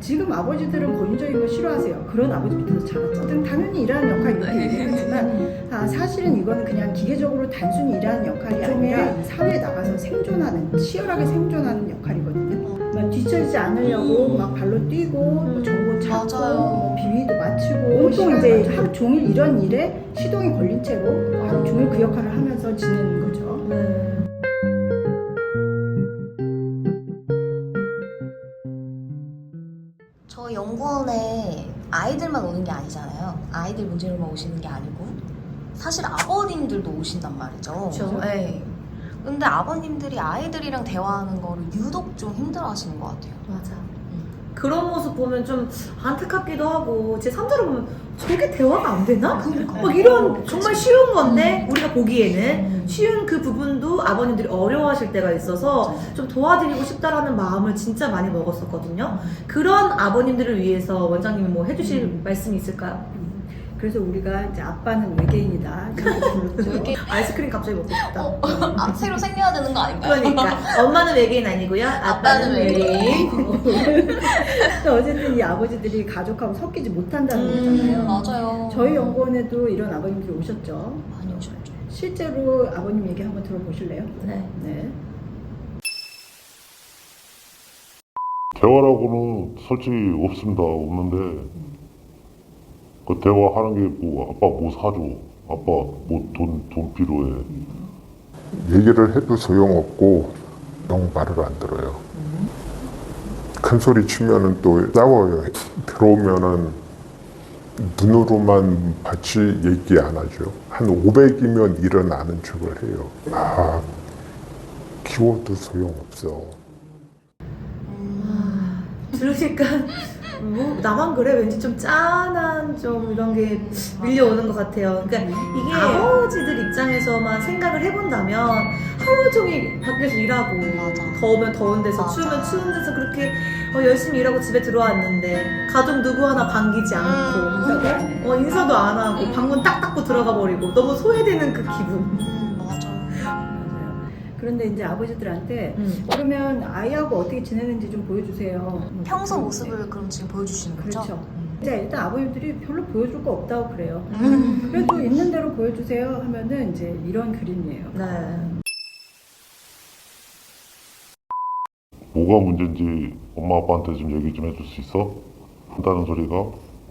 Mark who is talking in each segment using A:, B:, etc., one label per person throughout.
A: 지금 아버지들은 권위적인 걸 싫어하세요. 그런 아버지 밑에서 자랐죠. 당연히 일하는 역할이 이렇게 얘기하지만 사실은 이거는 그냥 기계적으로 단순히 일하는 역할이 아니라 사회에 나가서 생존하는, 치열하게 생존하는 역할이거든요. 막 뒤처지지 않으려고 막 발로 뛰고 뭐 정보 찾고 뭐 비위도 맞추고 온통 이제 하루 종일 이런 일에 시동이 걸린 채로 하루 종일 그 역할을 하면서 지내는 거죠.
B: 저희 연구원에 아이들만 오는 게 아니잖아요. 아이들 문제로만 오시는 게 아니고 사실 아버님들도 오신단 말이죠.
C: 그렇죠.
B: 네. 근데 아버님들이 아이들이랑 대화하는 거를 유독 좀 힘들어하시는 것 같아요.
C: 맞아. 그런 모습 보면 좀 안타깝기도 하고 제 3자로 보면 저게 대화가 안 되나? 막 이런 정말 쉬운 건데 우리가 보기에는 쉬운 그 부분도 아버님들이 어려워하실 때가 있어서 좀 도와드리고 싶다라는 마음을 진짜 많이 먹었었거든요. 그런 아버님들을 위해서 원장님이 뭐 해주실 말씀이 있을까요?
A: 그래서 우리가 이제 아빠는 외계인이다 이렇게 불렀죠.
C: 아이스크림 갑자기 먹고 싶다.
B: 새로 생겨야 되는 거 아닌가요?
C: 그러니까 엄마는 외계인 아니고요. 아빠는 외계인.
A: 근데 어쨌든 이 아버지들이 가족하고 섞이지 못한다는 거잖아요.
B: 맞아요.
A: 저희 연구원에도 이런 아버님들이 오셨죠.
B: 많이 오셨죠.
A: 실제로 아버님 얘기 한번 들어보실래요?
C: 네.
A: 네.
D: 대화라고는 솔직히 없습니다. 없는데 그 대화하는 게 뭐 아빠 뭐 사줘, 아빠 뭐 돈 필요해.
E: 얘기를 해도 소용없고 영 말을 안 들어요. 큰 소리 치면은 또 싸워요. 들어오면은 눈으로만 같이 얘기 안 하죠. 한 500이면 일어나는 척을 해요. 키워도 소용없어.
C: 들으니까 뭐 나만 그래? 왠지 좀 짠한 좀 이런 게 밀려오는 것 같아요. 그러니까 이게 아버지들 입장에서만 생각을 해본다면 하루 종일 밖에서 일하고 더우면 더운 데서 추우면 추운 데서 그렇게 열심히 일하고 집에 들어왔는데 가족 누구 하나 반기지 않고 인사도 안 하고 방문 딱 닫고 들어가 버리고 너무 소외되는 그 기분.
A: 맞아요. 그런데 이제 아버지들한테 그러면 아이하고 어떻게 지내는지 좀 보여주세요.
B: 평소 모습을 그럼 지금 보여주시는 거죠?
A: 그렇죠. 이제 일단 아버님들이 별로 보여줄 거 없다고 그래요. 그래도 있는 대로 보여주세요 하면은 이제 이런 그림이에요.
C: 네.
D: 뭐가 문제인지 엄마 아빠한테 좀 얘기 좀 해줄 수 있어? 한다는 소리가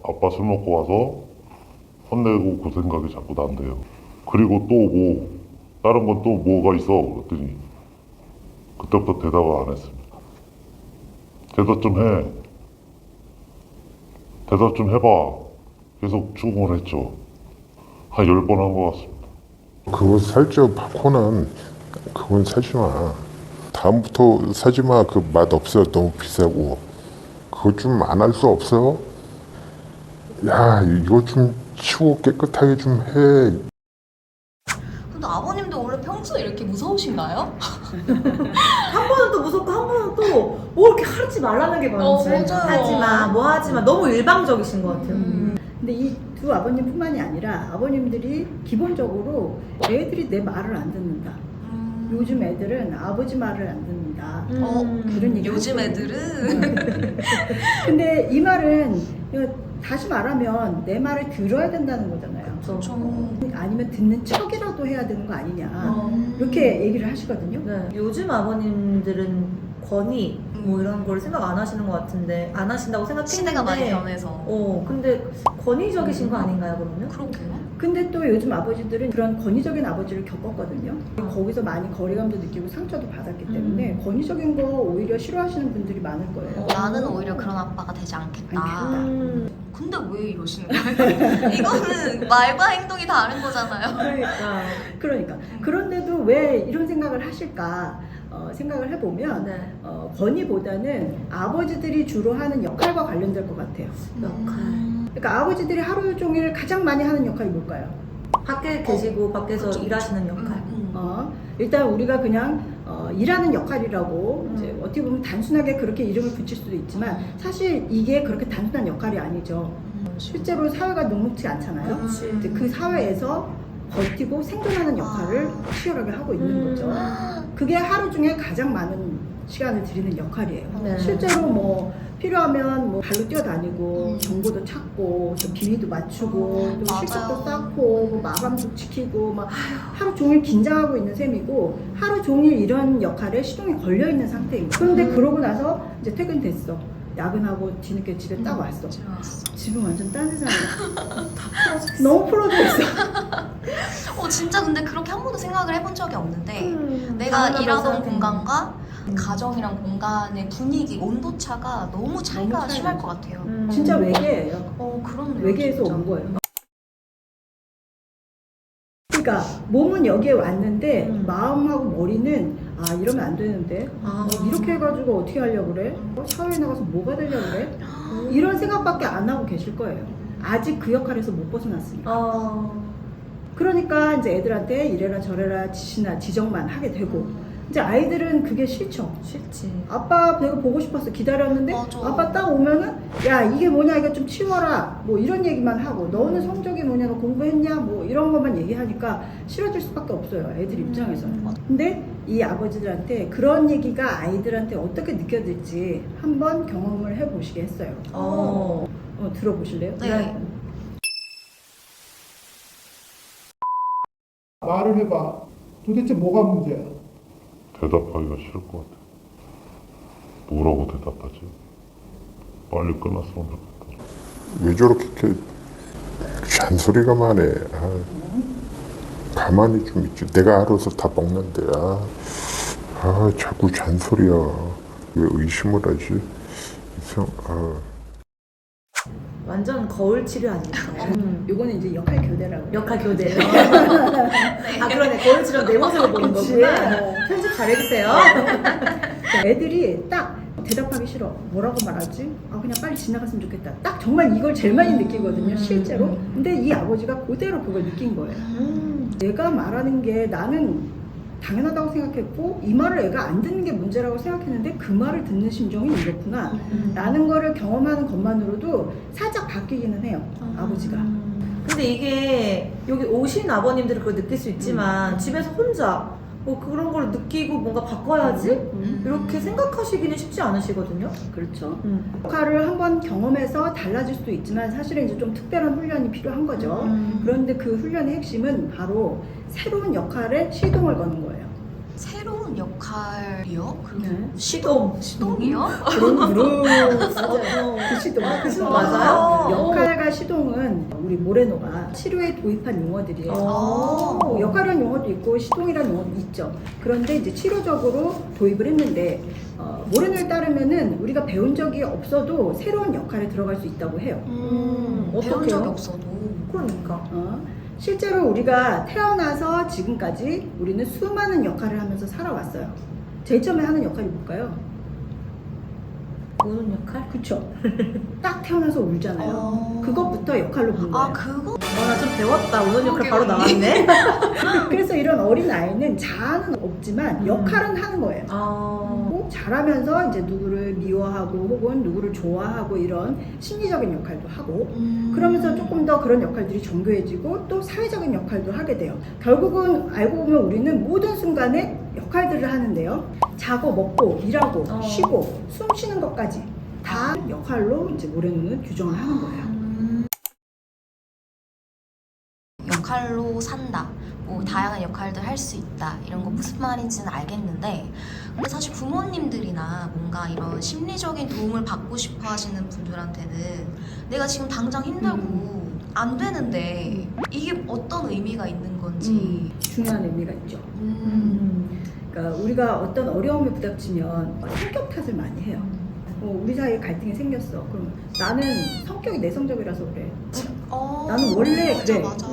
D: 아빠 술 먹고 와서 혼내고 그 생각이 자꾸 난대요. 그리고 또 뭐 다른 건 또 뭐가 있어? 그랬더니 그때부터 대답을 안 했습니다. 대답 좀 해. 대답 좀 해봐. 계속 추궁을 했죠. 한 10번 한 것 같습니다.
E: 그거 살쪄 바코는 그건 사지 마. 다음부터 사지 마. 그 맛 없어. 너무 비싸고. 그거 좀 안 할 수 없어? 야, 이거 좀 치워 깨끗하게 좀 해.
B: 근데 아버님도 원래 평소에 이렇게 무서우신가요?
C: 한 번은 또 무섭고 한 번은 또 뭐 이렇게 하지 말라는 게 많지.
B: 맞아요.
C: 하지마 뭐 하지마 너무 일방적이신 것 같아요.
A: 근데 이 두 아버님뿐만이 아니라 아버님들이 기본적으로 애들이 내 말을 안 듣는다. 요즘 애들은 아버지 말을 안 듣는다. 그런 얘기
B: 요즘
A: 하죠.
B: 애들은
A: 근데 이 말은 다시 말하면 내 말을 들어야 된다는 거잖아요. 아니면 듣는 척이라도 해야 되는 거 아니냐. 이렇게 얘기를 하시거든요.
C: 네. 요즘 아버님들은 권위 뭐 이런 걸 생각 안 하시는 것 같은데 안 하신다고 생각했는데
B: 시대가 많이 변해서.
C: 근데 권위적이신 거 아닌가요 그러면?
B: 그렇게요?
A: 근데 또 요즘 아버지들은 그런 권위적인 아버지를 겪었거든요. 거기서 많이 거리감도 느끼고 상처도 받았기 때문에 권위적인 거 오히려 싫어하시는 분들이 많을 거예요.
B: 나는 오히려 그런 아빠가 되지 않겠다. 근데 왜 이러시는 거예요? 이거는 말과 행동이 다른 거잖아요.
A: 그러니까 그런데도 왜 이런 생각을 하실까 생각을 해보면 권위보다는 아버지들이 주로 하는 역할과 관련될 것 같아요. 그러니까 아버지들이 하루 종일 가장 많이 하는 역할이 뭘까요?
C: 밖에 계시고 밖에서 일하시는 역할.
A: 일단 우리가 그냥 일하는 역할이라고 이제 어떻게 보면 단순하게 그렇게 이름을 붙일 수도 있지만 사실 이게 그렇게 단순한 역할이 아니죠. 실제로 사회가 녹록지 않잖아요. 이제 그 사회에서 버티고 생존하는 역할을 치열하게 하고 있는 거죠. 그게 하루 중에 가장 많은 시간을 들이는 역할이에요. 실제로 뭐 필요하면 뭐 발로 뛰어다니고 정보도 찾고 또 비위도 맞추고 또
B: 맞아요.
A: 실적도 쌓고 뭐 마감도 지키고 막 하루 종일 긴장하고 있는 셈이고 하루 종일 이런 역할에 시동이 걸려 있는 상태인 거예요. 그런데 그러고 나서 이제 퇴근됐어. 야근하고 뒤늦게 집에 딱 왔어.
B: 집에 왔어.
A: 집은 완전 딴 세상이야. 너무 풀어져 있어.
B: 진짜 근데 그렇게 한 번도 생각을 해본 적이 없는데 내가
C: 다음날
B: 일하던
C: 가서
B: 공간과 가정이랑 공간의 분위기, 온도차가 너무 차이가
A: 너무
B: 심할
A: 차이나죠.
B: 것 같아요.
A: 진짜 외계예요.
B: 그렇네요.
A: 외계에서
B: 진짜.
A: 온 거예요. 그러니까 몸은 여기에 왔는데 마음하고 머리는 이러면 안 되는데 이렇게 해가지고 어떻게 하려고 그래? 사회에 나가서 뭐가 되려고 그래? 이런 생각밖에 안 하고 계실 거예요. 아직 그 역할에서 못 벗어났으니까. 그러니까 이제 애들한테 이래라 저래라 지적만 하게 되고 이제 아이들은 그게 싫죠.
C: 싫지.
A: 아빠 배가 보고 싶어서 기다렸는데
B: 맞아.
A: 아빠 딱 오면은 야 이게 뭐냐 이거 좀 치워라 뭐 이런 얘기만 하고 너는 성적이 뭐냐 너 공부했냐 뭐 이런 것만 얘기하니까 싫어질 수밖에 없어요 애들 입장에서는. 근데 이 아버지들한테 그런 얘기가 아이들한테 어떻게 느껴질지 한번 경험을 해보시게 했어요. 들어보실래요?
B: 네.
F: 말을 해봐. 도대체 뭐가 문제야?
D: 대답하기가 싫을 것 같아. 뭐라고 대답하지? 빨리 끝났으면 좋겠다.
E: 왜 저렇게 이렇게 잔소리가 많해. 가만히 좀 있지. 내가 알아서 다 먹는데. 자꾸 잔소리야. 왜 의심을 하지?
C: 완전 거울 치료 아닐까요?
A: 요거는 이제 역할 교대라고.
C: 역할 교대. 그러네. 거울 치료 내 모습을 보는
A: 그치.
C: 거구나. 편집 잘해주세요.
A: 애들이 딱 대답하기 싫어. 뭐라고 말하지? 그냥 빨리 지나갔으면 좋겠다. 딱 정말 이걸 제일 많이 느끼거든요, 실제로. 근데 이 아버지가 그대로 그걸 느낀 거예요. 내가 말하는 게 나는 당연하다고 생각했고 이 말을 애가 안 듣는 게 문제라고 생각했는데 그 말을 듣는 심정이 이렇구나 라는 거를 경험하는 것만으로도 살짝 바뀌기는 해요, 아버지가.
C: 근데 이게 여기 오신 아버님들은 그걸 느낄 수 있지만 집에서 혼자 뭐 그런 걸 느끼고 뭔가 바꿔야지 이렇게 생각하시기는 쉽지 않으시거든요.
A: 그렇죠. 역할을 한번 경험해서 달라질 수도 있지만 사실은 이제 좀 특별한 훈련이 필요한 거죠. 그런데 그 훈련의 핵심은 바로 새로운 역할에 시동을 거는 거예요.
B: 새로운 역할이요?
A: 네.
B: 시동이요?
A: 브루브루 맞아요. 그 시동.
C: 그 시동 맞아요?
A: 역할과 시동은 우리 모레노가 치료에 도입한 용어들이에요.
B: 오.
A: 역할이라는 용어도 있고 시동이라는 용어도 있죠. 그런데 이제 치료적으로 도입을 했는데 모레노에 따르면은 우리가 배운 적이 없어도 새로운 역할에 들어갈 수 있다고 해요.
B: 배운
A: 어떡해요?
B: 적이 없어도.
C: 그러니까.
A: 실제로 우리가 태어나서 지금까지 우리는 수많은 역할을 하면서 살아왔어요. 제일 처음에 하는 역할이 뭘까요?
C: 우는 역할?
A: 그쵸? 딱 태어나서 울잖아요. 그것부터 역할로 본 거예요.
B: 그거?
C: 나 좀 배웠다. 우는 역할
B: 그러게,
C: 바로
B: 언니.
C: 나왔네.
A: 그래서 이런 어린 아이는 자아는 없지만 역할은 하는 거예요. 꼭 자라면서 이제 누구를 미워하고 혹은 누구를 좋아하고 이런 심리적인 역할도 하고 그러면서 조금 더 그런 역할들이 정교해지고 또 사회적인 역할도 하게 돼요. 결국은 알고 보면 우리는 모든 순간에 역할들을 하는데요. 자고 먹고 일하고 쉬고 숨 쉬는 것까지 다 역할로 이제 모레노는 규정을 하는 거예요.
B: 역할로 산다. 뭐 다양한 역할들 할 수 있다. 이런 거 무슨 말인지는 알겠는데 근데 사실 부모님들이나 뭔가 이런 심리적인 도움을 받고 싶어 하시는 분들한테는 내가 지금 당장 힘들고 안 되는데 이게 어떤 의미가 있는 건지
A: 중요한 의미가 있죠. 그러니까 우리가 어떤 어려움에 부닥치면 성격 탓을 많이 해요. 우리 사이에 갈등이 생겼어. 그럼 나는 성격이 내성적이라서 그래. 나는 원래
B: 맞아,
A: 그래.
B: 맞아.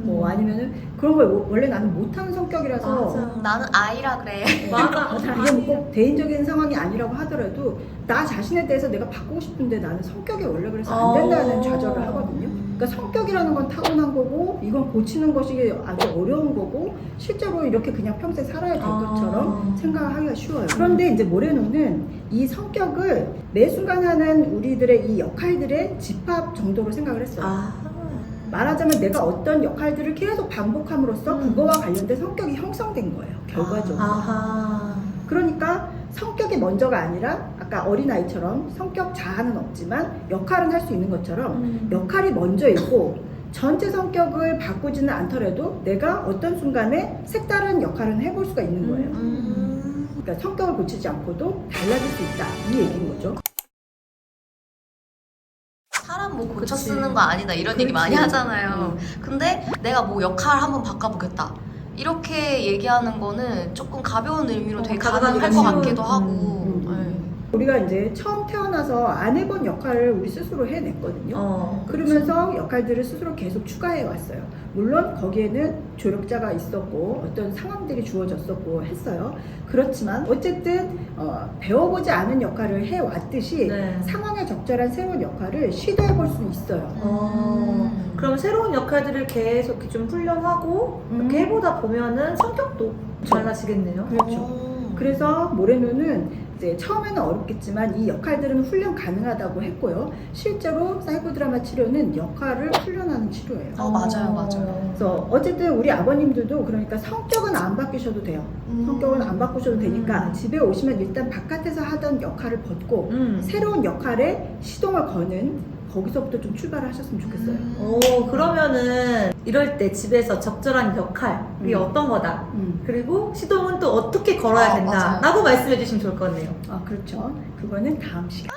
A: 뭐 아니면은 그런 걸 원래 나는 못하는 성격이라서
C: 맞아.
B: 나는 아이라 그래.
C: 맞아.
A: 이게 꼭 대인적인 상황이 아니라고 하더라도 나 자신에 대해서 내가 바꾸고 싶은데 나는 성격이 원래 그래서 안 된다는 좌절을 하거든요. 그러니까 성격이라는 건 타고난 거고 이건 고치는 것이 아주 어려운 거고 실제로 이렇게 그냥 평생 살아야 될 것처럼 생각하기가 쉬워요. 그런데 이제 모레노는 이 성격을 매 순간 하는 우리들의 이 역할들의 집합 정도로 생각을 했어요. 말하자면 내가 어떤 역할들을 계속 반복함으로써 그거와 관련된 성격이 형성된 거예요. 결과적으로.
C: 아하.
A: 그러니까 성격이 먼저가 아니라 아까 어린아이처럼 성격 자아는 없지만 역할은 할 수 있는 것처럼 역할이 먼저이고 전체 성격을 바꾸지는 않더라도 내가 어떤 순간에 색다른 역할은 해볼 수가 있는 거예요. 그러니까 성격을 고치지 않고도 달라질 수 있다 이 얘기인 거죠.
B: 사람 뭐 고쳐
C: 그치.
B: 쓰는 거 아니다 이런 얘기 많이 하잖아요. 근데 내가 뭐 역할 한번 바꿔보겠다 이렇게 얘기하는 거는 조금 가벼운 의미로 되게
C: 가능한
B: 가능할 것
C: 쉬운.
B: 같기도 하고.
A: 우리가 이제 처음 태어나서 안 해본 역할을 우리 스스로 해냈거든요.
C: 그렇죠.
A: 그러면서 역할들을 스스로 계속 추가해 왔어요. 물론 거기에는 조력자가 있었고 어떤 상황들이 주어졌었고 했어요. 그렇지만 어쨌든 배워보지 않은 역할을 해왔듯이
C: 네.
A: 상황에 적절한 새로운 역할을 시도해 볼 수 있어요.
C: 그럼 새로운 역할들을 계속 이렇게 좀 훈련하고 이렇게 해보다 보면은 성격도 달라지겠네요.
A: 그렇죠. 그래서 모레노는 이제 처음에는 어렵겠지만 이 역할들은 훈련 가능하다고 했고요. 실제로 사이코 드라마 치료는 역할을 훈련하는 치료예요.
B: 맞아요.
A: 그래서 어쨌든 우리 아버님들도 그러니까 성격은 안 바뀌셔도 돼요. 성격은 안 바꾸셔도 되니까 집에 오시면 일단 바깥에서 하던 역할을 벗고 새로운 역할에 시동을 거는 거기서부터 좀 출발을 하셨으면 좋겠어요.
C: 그러면은 이럴 때 집에서 적절한 역할이 어떤 거다. 그리고 시동은 또 어떻게 걸어야 된다.
B: 맞아요.
C: 라고 말씀해 주시면 좋을 것 같네요.
A: 그렇죠. 그거는 다음 시간.